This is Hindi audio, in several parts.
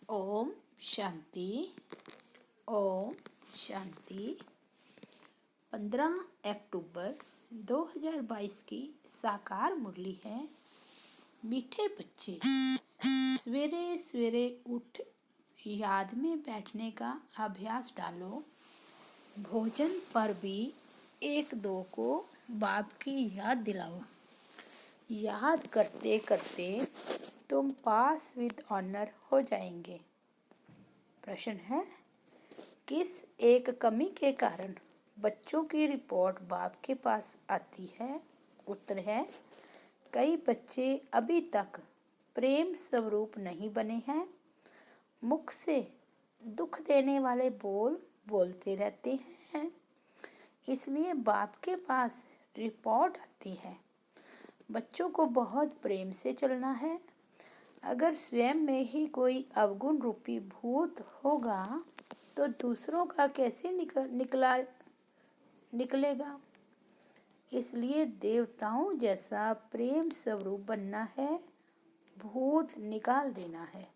ओम शांति। ओम शांति। 15 अक्टूबर 2022 की साकार मुरली है। मीठे बच्चे, सवेरे सवेरे उठ याद में बैठने का अभ्यास डालो। भोजन पर भी एक दो को बाप की याद दिलाओ। याद करते करते तुम पास विद ऑनर हो जाएंगे। प्रश्न है, किस एक कमी के कारण बच्चों की रिपोर्ट बाप के पास आती है? उत्तर है, कई बच्चे अभी तक प्रेम स्वरूप नहीं बने हैं। मुख से दुख देने वाले बोल बोलते रहते हैं, इसलिए बाप के पास रिपोर्ट आती है। बच्चों को बहुत प्रेम से चलना है। अगर स्वयं में ही कोई अवगुण रूपी भूत होगा तो दूसरों का कैसे निकलेगा। इसलिए देवताओं जैसा प्रेम स्वरूप बनना है, भूत निकाल देना है।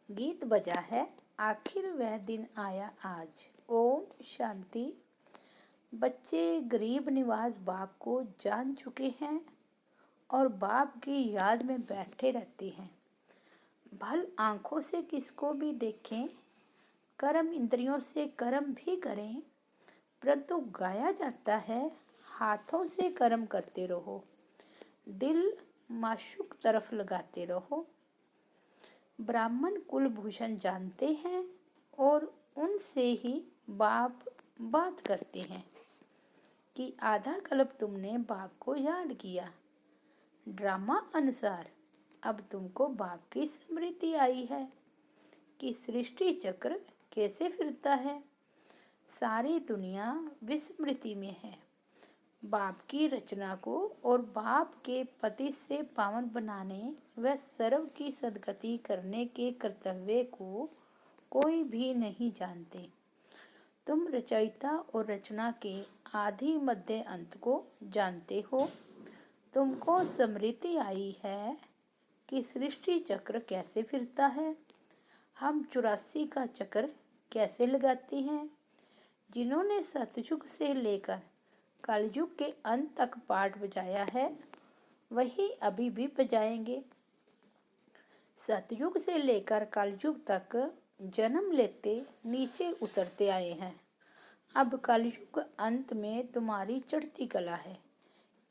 गीत बजा है, आखिर वह दिन आया आज। ओम शांति। बच्चे गरीब निवास बाप को जान चुके हैं और बाप की याद में बैठे रहते हैं। भल आँखों से किसको भी देखें, कर्म इंद्रियों से कर्म भी करें, परंतु गाया जाता है हाथों से कर्म करते रहो, दिल माशूक तरफ लगाते रहो। ब्राह्मण कुलभूषण जानते हैं और उनसे ही बाप बात करते हैं कि आधा कल्प तुमने बाप को याद किया। ड्रामा अनुसार अब तुमको बाप की स्मृति आई है कि सृष्टि चक्र कैसे फिरता है। सारी दुनिया विस्मृति में है। बाप की रचना को और बाप के पति से पावन बनाने व सर्व की सद्गति करने के कर्तव्य को कोई भी नहीं जानते। तुम रचयिता और रचना के आदि मध्य अंत को जानते हो। तुमको स्मृति आई है कि सृष्टि चक्र कैसे फिरता है। हम 84 का चक्र कैसे लगाते हैं। जिन्होंने सतयुग से लेकर कलयुग के अंत तक पाठ बजाया है, वही अभी भी बजाएंगे। सतयुग से लेकर कलयुग तक जन्म लेते नीचे उतरते आए हैं। अब कलयुग अंत में तुम्हारी चढ़ती कला है।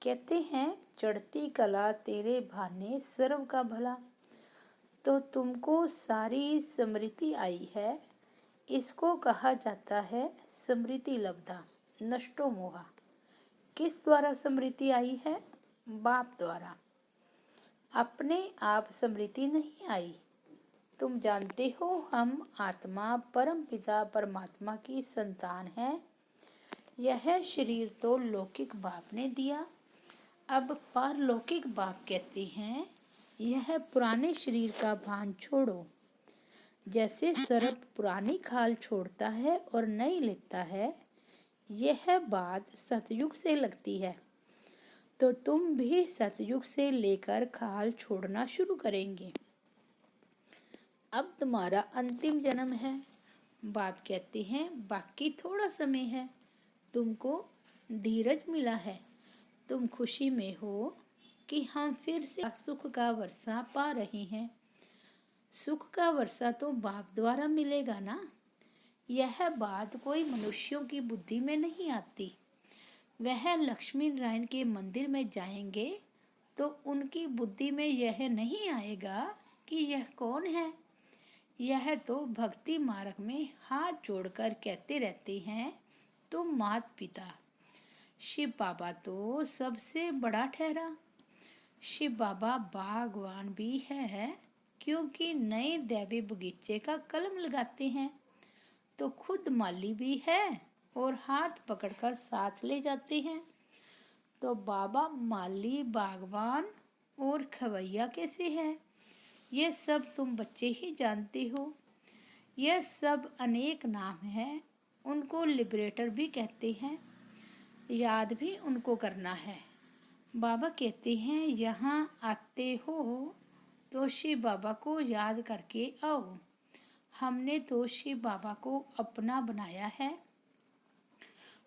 कहते हैं, चढ़ती कला तेरे भाने सर्व का भला। तो तुमको सारी स्मृति आई है। इसको कहा जाता है स्मृति लब्धा नष्टो मोहा। किस द्वारा स्मृति आई है? बाप द्वारा। अपने आप स्मृति नहीं आई। तुम जानते हो हम आत्मा परम पिता परमात्मा की संतान है। यह शरीर तो लौकिक बाप ने दिया। अब पारलौकिक बाप कहते हैं, यह पुराने शरीर का भान छोड़ो। जैसे सर्प पुरानी खाल छोड़ता है और नई लेता है, यह बात सतयुग से लगती है। तो तुम भी सतयुग से लेकर खाल छोड़ना शुरू करेंगे। अब तुम्हारा अंतिम जन्म है। बाप कहते हैं, बाकी थोड़ा समय है। तुमको धीरज मिला है। तुम खुशी में हो कि हम फिर से सुख का वर्षा पा रहे हैं। सुख का वर्षा तो बाप द्वारा मिलेगा ना। यह बात कोई मनुष्यों की बुद्धि में नहीं आती। वह लक्ष्मी नारायण के मंदिर में जाएंगे तो उनकी बुद्धि में यह नहीं आएगा कि यह कौन है। यह तो भक्ति मार्ग में हाथ जोड़कर कहते रहते हैं, तुम मात पिता। शिव बाबा तो सबसे बड़ा ठहरा। शिव बाबा बागवान भी है, क्योंकि नए दैवी बगीचे का कलम लगाते हैं। तो खुद माली भी है और हाथ पकड़कर साथ ले जाते हैं। तो बाबा माली, बागवान और खवैया कैसे है? ये सब तुम बच्चे ही जानते हो। यह सब अनेक नाम है। उनको लिबरेटर भी कहते हैं। याद भी उनको करना है। बाबा कहते हैं, यहाँ आते हो तो शिव बाबा को याद करके आओ। हमने तो शिव बाबा को अपना बनाया है,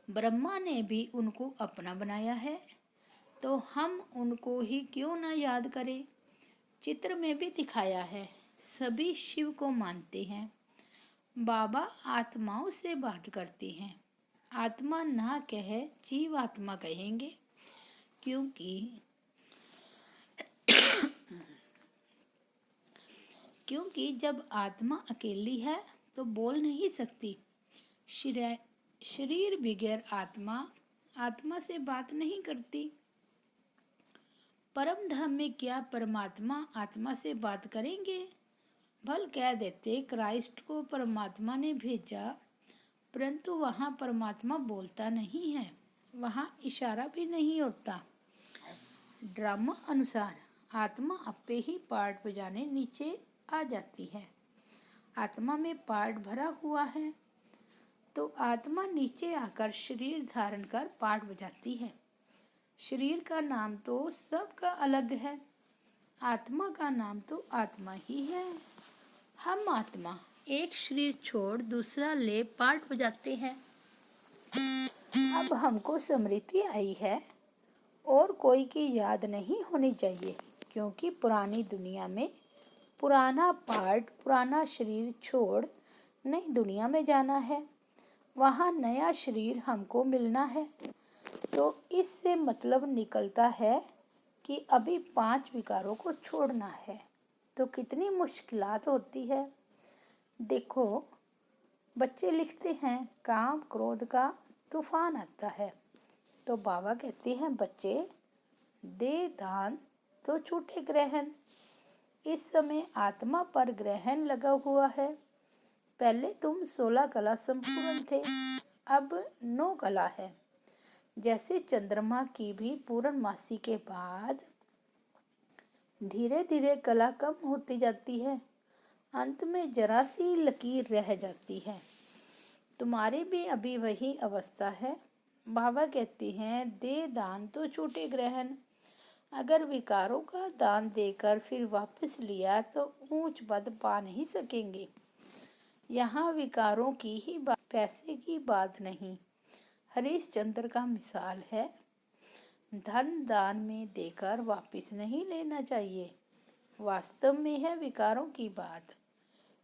ब्रह्मा ने भी उनको अपना बनाया है, तो हम उनको ही क्यों ना याद करें। चित्र में भी दिखाया है, सभी शिव को मानते हैं। बाबा आत्माओं से बात करते हैं, आत्मा ना कहे जीव आत्मा कहेंगे, क्योंकि जब आत्मा अकेली है तो बोल नहीं सकती। शरीर बगैर आत्मा से बात नहीं करती। परम धाम में क्या परमात्मा आत्मा से बात करेंगे? भल कह देते क्राइस्ट को परमात्मा ने भेजा, परंतु वहाँ परमात्मा बोलता नहीं है, वहाँ इशारा भी नहीं होता। ड्रामा अनुसार आत्मा आपे ही पार्ट बजाने नीचे आ जाती है। आत्मा में पार्ट भरा हुआ है, तो आत्मा नीचे आकर शरीर धारण कर पार्ट बजाती है। शरीर का नाम तो सबका अलग है, आत्मा का नाम तो आत्मा ही है। हम आत्मा एक शरीर छोड़ दूसरा ले पार्ट बजाते हैं। अब हमको स्मृति आई है और कोई की याद नहीं होनी चाहिए, क्योंकि पुरानी दुनिया में पुराना पार्ट पुराना शरीर छोड़ नई दुनिया में जाना है, वहाँ नया शरीर हमको मिलना है। तो इससे मतलब निकलता है कि अभी 5 विकारों को छोड़ना है, तो कितनी मुश्किलात होती है। देखो, बच्चे लिखते हैं काम क्रोध का तूफान आता है, तो बाबा कहते हैं बच्चे दे दान तो छूटे ग्रहण। इस समय आत्मा पर ग्रहण लगा हुआ है। पहले तुम 16 कला संपूर्ण थे, अब 9 कला है। जैसे चंद्रमा की भी पूर्णमासी के बाद धीरे धीरे कला कम होती जाती है, अंत में जरा सी लकीर रह जाती है। तुम्हारी भी अभी वही अवस्था है। बाबा कहते हैं दे दान तो छूटे ग्रहण। अगर विकारों का दान देकर फिर वापस लिया तो ऊंच पद पा नहीं सकेंगे। यहाँ विकारों की ही बात, पैसे की बात नहीं। हरिश्चंद्र का मिसाल है, धन दान में देकर वापस नहीं लेना चाहिए। वास्तव में है विकारों की बात,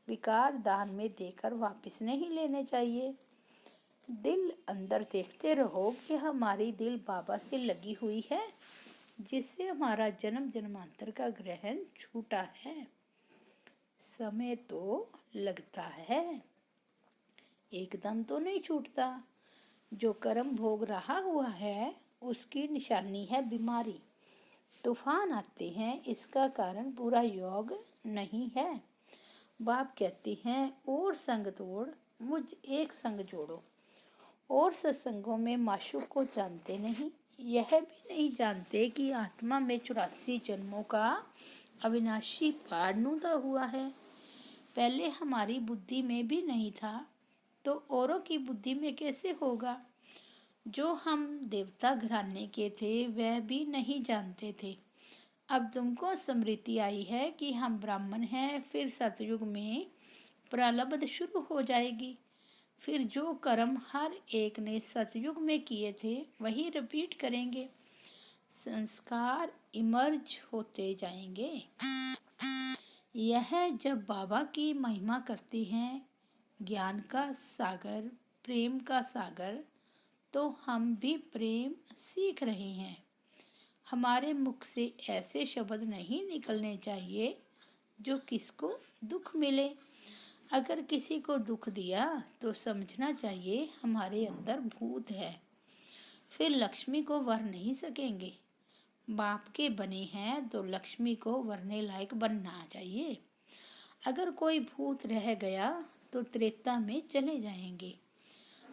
विकार दान में देकर वापस नहीं लेने चाहिए। दिल अंदर देखते रहो कि हमारी दिल बाबा से लगी हुई है, जिससे हमारा जन्म जन्मांतर का ग्रहण छूटा है। समय तो लगता है, एकदम तो नहीं छूटता। जो कर्म भोग रहा हुआ है उसकी निशानी है बीमारी। तूफान आते हैं, इसका कारण पूरा योग नहीं है। बाप कहते हैं और संग तोड़ मुझ एक संग जोड़ो। और सत्संगों में माशूक को जानते नहीं, यह भी नहीं जानते कि आत्मा में 84 जन्मों का अविनाशी पार नूदा हुआ है। पहले हमारी बुद्धि में भी नहीं था, तो औरों की बुद्धि में कैसे होगा। जो हम देवता घराने के थे वह भी नहीं जानते थे। अब तुमको स्मृति आई है कि हम ब्राह्मण हैं, फिर सतयुग में प्रारब्ध शुरू हो जाएगी। फिर जो कर्म हर एक ने सतयुग में किए थे वही रिपीट करेंगे। संस्कार इमर्ज होते जाएंगे। यह जब बाबा की महिमा करते हैं, ज्ञान का सागर, प्रेम का सागर, तो हम भी प्रेम सीख रहे हैं। हमारे मुख से ऐसे शब्द नहीं निकलने चाहिए जो किसको दुख मिले। अगर किसी को दुख दिया तो समझना चाहिए हमारे अंदर भूत है, फिर लक्ष्मी को वर नहीं सकेंगे। बाप के बने हैं तो लक्ष्मी को वरने लायक बनना चाहिए। अगर कोई भूत रह गया तो त्रेता में चले जाएंगे।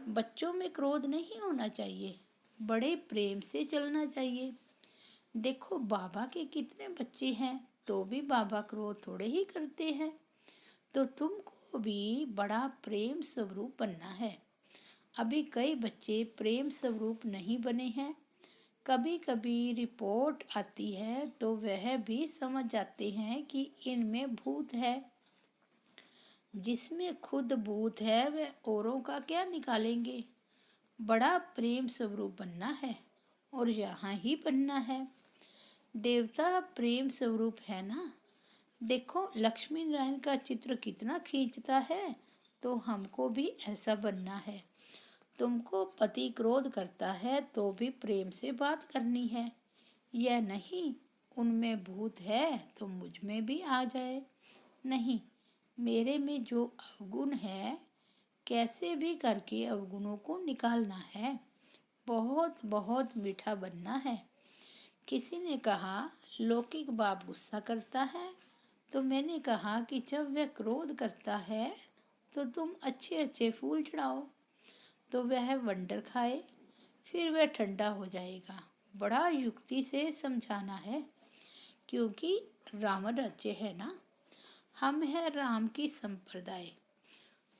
बच्चों में क्रोध नहीं होना चाहिए, बड़े प्रेम से चलना चाहिए। देखो बाबा के कितने बच्चे हैं, तो भी बाबा क्रोध थोड़े ही करते हैं। तो तुमको भी बड़ा प्रेम स्वरूप बनना है। अभी कई बच्चे प्रेम स्वरूप नहीं बने हैं, कभी कभी रिपोर्ट आती है तो वह भी समझ जाते हैं कि इनमें भूत है। जिसमें खुद भूत है वह औरों का क्या निकालेंगे। बड़ा प्रेम स्वरूप बनना है और यहाँ ही बनना है। देवता प्रेम स्वरूप है ना। देखो लक्ष्मी नारायण का चित्र कितना खींचता है, तो हमको भी ऐसा बनना है। तुमको पति क्रोध करता है तो भी प्रेम से बात करनी है। यह नहीं उनमें भूत है तो मुझ में भी आ जाए। नहीं, मेरे में जो अवगुण है कैसे भी करके अवगुणों को निकालना है। बहुत बहुत मीठा बनना है। किसी ने कहा लौकिक बाप गुस्सा करता है, तो मैंने कहा कि जब वह क्रोध करता है तो तुम अच्छे अच्छे फूल चढ़ाओ तो वह वंडर खाए, फिर वह ठंडा हो जाएगा। बड़ा युक्ति से समझाना है, क्योंकि राम राज्य है ना। हम है राम की संप्रदाय।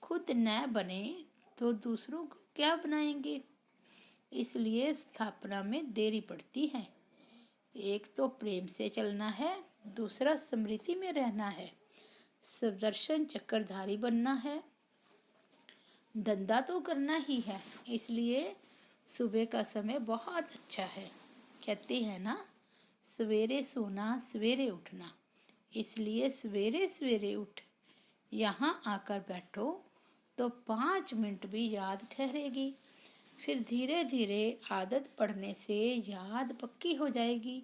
खुद न बने तो दूसरों को क्या बनाएंगे। इसलिए स्थापना में देरी पड़ती है। एक तो प्रेम से चलना है, दूसरा स्मृति में रहना है, सुदर्शन चक्रधारी बनना है। धंधा तो करना ही है, इसलिए सुबह का समय बहुत अच्छा है। कहते हैं ना, सवेरे सोना सवेरे उठना। इसलिए सवेरे सवेरे उठ यहाँ आकर बैठो तो 5 मिनट भी याद ठहरेगी। फिर धीरे धीरे आदत पड़ने से याद पक्की हो जाएगी।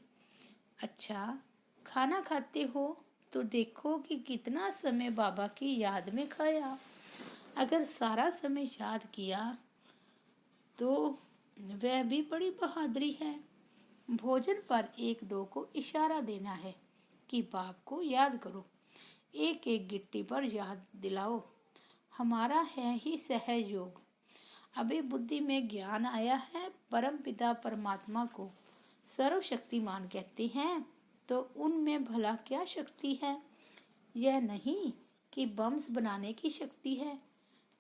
अच्छा, खाना खाते हो तो देखो कि कितना समय बाबा की याद में खाया। अगर सारा समय याद किया तो वह भी बड़ी बहादुरी है। भोजन पर एक दो को इशारा देना है कि बाप को याद करो। एक एक गिट्टी पर याद दिलाओ। हमारा है ही सहयोग। अभी बुद्धि में ज्ञान आया है। परम पिता परमात्मा को सर्वशक्तिमान कहते हैं, तो उनमें भला क्या शक्ति है। यह नहीं कि बम्स बनाने की शक्ति है।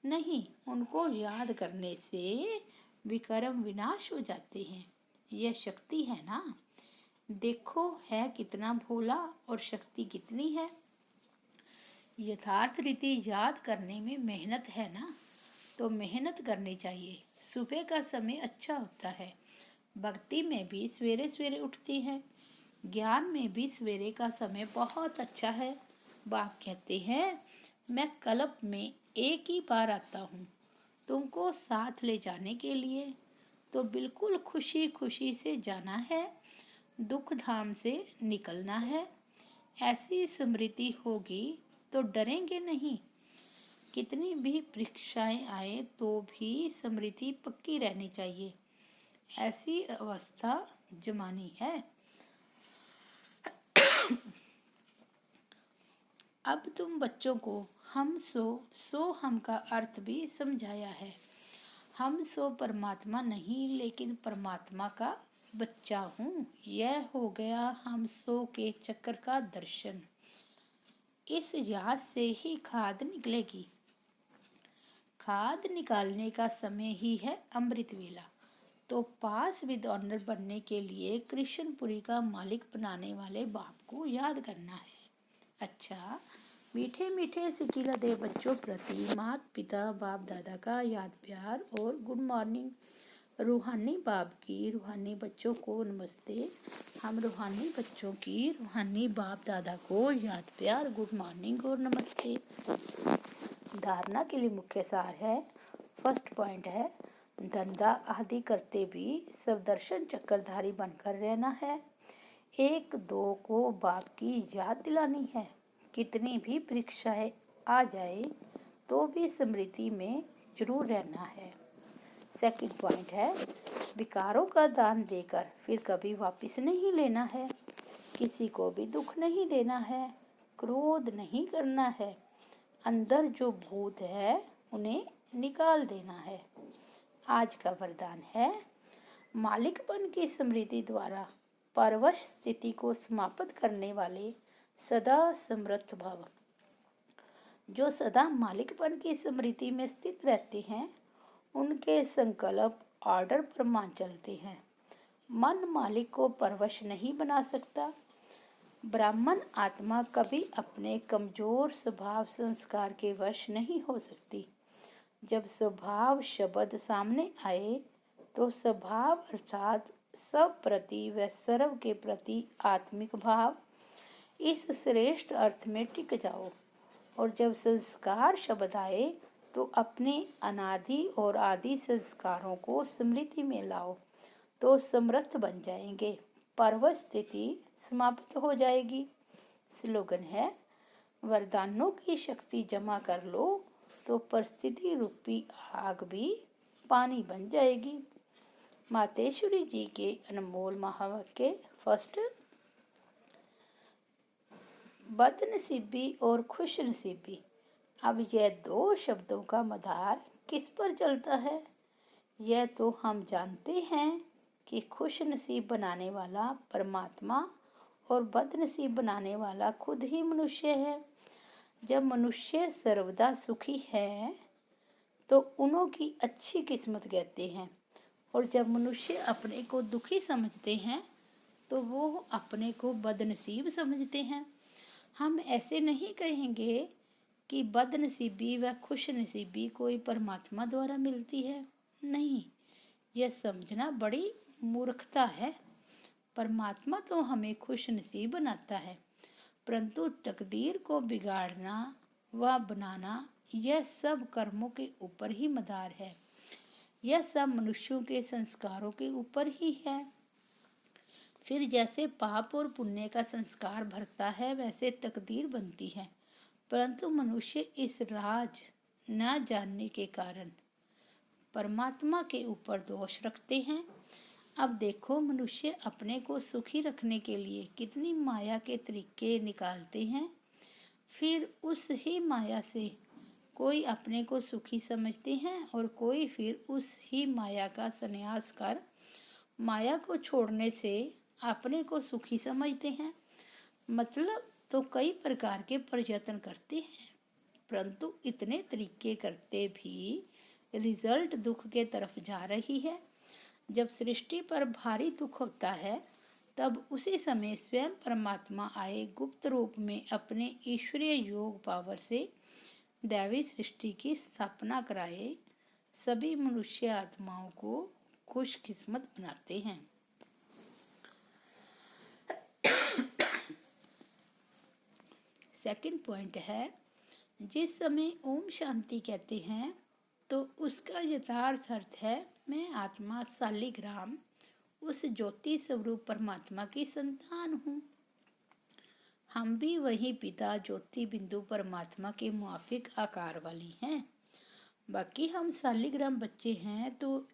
नहीं, उनको याद करने से विकर्म विनाश हो जाते हैं। यह शक्ति है ना। देखो है कितना भोला और शक्ति कितनी है। यथार्थ रीति याद करने में मेहनत है ना, तो मेहनत करनी चाहिए। सुबह का समय अच्छा होता है। भक्ति में भी सवेरे सवेरे उठती है। ज्ञान में भी सवेरे का समय बहुत अच्छा है। बाप कहते हैं, मैं कल्प में एक ही बार आता हूँ तुमको साथ ले जाने के लिए, तो बिल्कुल खुशी खुशी से जाना है, दुख धाम से निकलना है। ऐसी स्मृति होगी तो डरेंगे नहीं। कितनी भी परीक्षाएं आए तो भी स्मृति पक्की रहनी चाहिए। ऐसी अवस्था जमानी है। अब तुम बच्चों को हम सो हम का अर्थ भी समझाया है। हम सो परमात्मा नहीं, लेकिन परमात्मा का बच्चा हूँ। यह हो गया हम सो के चक्र का दर्शन। इस याद से ही खाद निकलेगी। खाद निकालने का समय ही है अमृत वेला। तो पास विद ऑनर बनने के लिए कृष्णपुरी का मालिक बनाने वाले बाप को याद करना है। अच्छा, मीठे मीठे सिकिला दे बच्चों प्रति माता पिता बाप दादा का याद प्यार और गुड मॉर्निंग। रूहानी बाप की रूहानी बच्चों को नमस्ते। हम रूहानी बच्चों की रूहानी बाप दादा को याद प्यार, गुड मॉर्निंग और नमस्ते। धारणा के लिए मुख्य सार है। फर्स्ट पॉइंट है, धंधा आदि करते भी सदर्शन चक्रधारी बनकर रहना है। एक दो को बाप की याद दिलानी है। कितनी भी परीक्षाएं आ जाए तो भी स्मृति में जरूर रहना है। सेकंड पॉइंट है, विकारों का दान देकर फिर कभी वापस नहीं लेना है। किसी को भी दुख नहीं देना है, क्रोध नहीं करना है। अंदर जो भूत है उन्हें निकाल देना है। आज का वरदान है, मालिकपन की स्मृति द्वारा परवश स्थिति को समाप्त करने वाले सदा समर्थ भव। जो सदा मालिकपन की स्मृति में स्थित रहते हैं, उनके संकल्प ऑर्डर पर मान चलते हैं। मन मालिक को परवश नहीं बना सकता। ब्राह्मण आत्मा कभी अपने कमजोर स्वभाव संस्कार के वश नहीं हो सकती। जब स्वभाव शब्द सामने आए तो स्वभाव अर्थात सब प्रति व सर्व के प्रति आत्मिक भाव, इस श्रेष्ठ अर्थ में टिक जाओ। और जब संस्कार शब्द आए तो अपने अनादि और आदि संस्कारों को स्मृति में लाओ तो समर्थ बन जाएंगे, पर्वत स्थिति समाप्त हो जाएगी। स्लोगन है, वरदानों की शक्ति जमा कर लो तो परिस्थिति रूपी आग भी पानी बन जाएगी। मातेश्वरी जी के अनमोल महावाक्य। फर्स्ट, बदनसीबी और खुशनसीबी। अब यह दो शब्दों का मदार किस पर चलता है? यह तो हम जानते हैं कि खुशनसीब बनाने वाला परमात्मा और बदनसीब बनाने वाला खुद ही मनुष्य है। जब मनुष्य सर्वदा सुखी है तो उन्हों की अच्छी किस्मत कहते हैं, और जब मनुष्य अपने को दुखी समझते हैं तो वो अपने को बदनसीब समझते हैं। हम ऐसे नहीं कहेंगे कि बदनसीबी व खुशनसीबी कोई परमात्मा द्वारा मिलती है, नहीं, यह समझना बड़ी मूर्खता है। परमात्मा तो हमें खुशनसीब बनाता है, परंतु तकदीर को बिगाड़ना व बनाना यह सब कर्मों के ऊपर ही मदार है। यह सब मनुष्यों के संस्कारों के ऊपर ही है। फिर जैसे पाप और पुण्य का संस्कार भरता है वैसे तकदीर बनती है, परंतु मनुष्य इस राज न जानने के कारण परमात्मा के ऊपर दोष रखते हैं। अब देखो, मनुष्य अपने को सुखी रखने के लिए कितनी माया के तरीके निकालते हैं। फिर उस ही माया से कोई अपने को सुखी समझते हैं और कोई फिर उस ही माया का संन्यास कर माया को छोड़ने से अपने को सुखी समझते हैं। मतलब तो कई प्रकार के प्रयत्न करते हैं, परंतु इतने तरीके करते भी रिजल्ट दुख के तरफ जा रही है। जब सृष्टि पर भारी दुख होता है तब उसी समय स्वयं परमात्मा आए गुप्त रूप में अपने ईश्वरीय योग पावर से दैवी सृष्टि की स्थापना कराए सभी मनुष्य आत्माओं को खुशकिस्मत बनाते हैं। सेकंड पॉइंट है, जिस समय ओम शांति कहते हैं तो उसका यथार्थ अर्थ है मैं आत्मा शालिग्राम उस ज्योति स्वरूप परमात्मा की संतान हूँ। हम भी वही पिता ज्योति बिंदु परमात्मा के मुआफिक आकार वाली हैं। बाकी हम शालिग्राम बच्चे हैं तो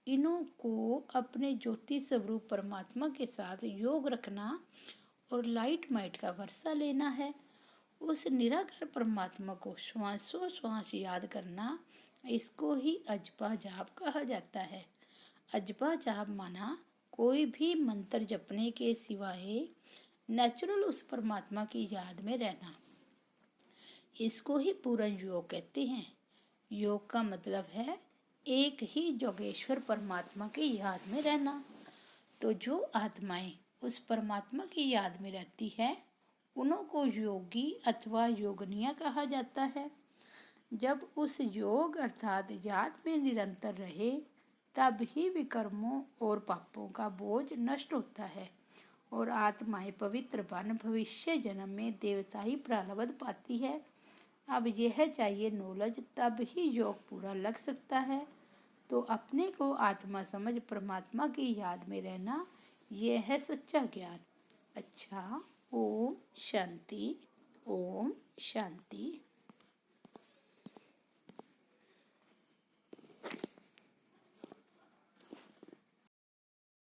इन्हों को अपने ज्योति स्वरूप परमात्मा के साथ योग रखना और लाइट माइट का वर्षा लेना है। उस निराकार परमात्मा को श्वासों श्वास याद करना, इसको ही अजपा जाप कहा जाता है। अजपा जाप माना कोई भी मंत्र जपने के सिवाय नेचुरल उस परमात्मा की याद में रहना। इसको ही पूर्ण योग कहते हैं। योग का मतलब है एक ही जोगेश्वर परमात्मा की याद में रहना। तो जो आत्माएं उस परमात्मा की याद में रहती है उन्हों को योगी अथवा योगनिया कहा जाता है। जब उस योग अर्थात याद में निरंतर रहे तब ही विकर्मों और पापों का बोझ नष्ट होता है और आत्माएं पवित्र बन भविष्य जन्म में देवताई प्रारब्ध पाती है। अब यह चाहिए नॉलेज, तब ही योग पूरा लग सकता है। तो अपने को आत्मा समझ परमात्मा की याद में रहना, यह है सच्चा ज्ञान। अच्छा, ओम शांति, ओम शांति।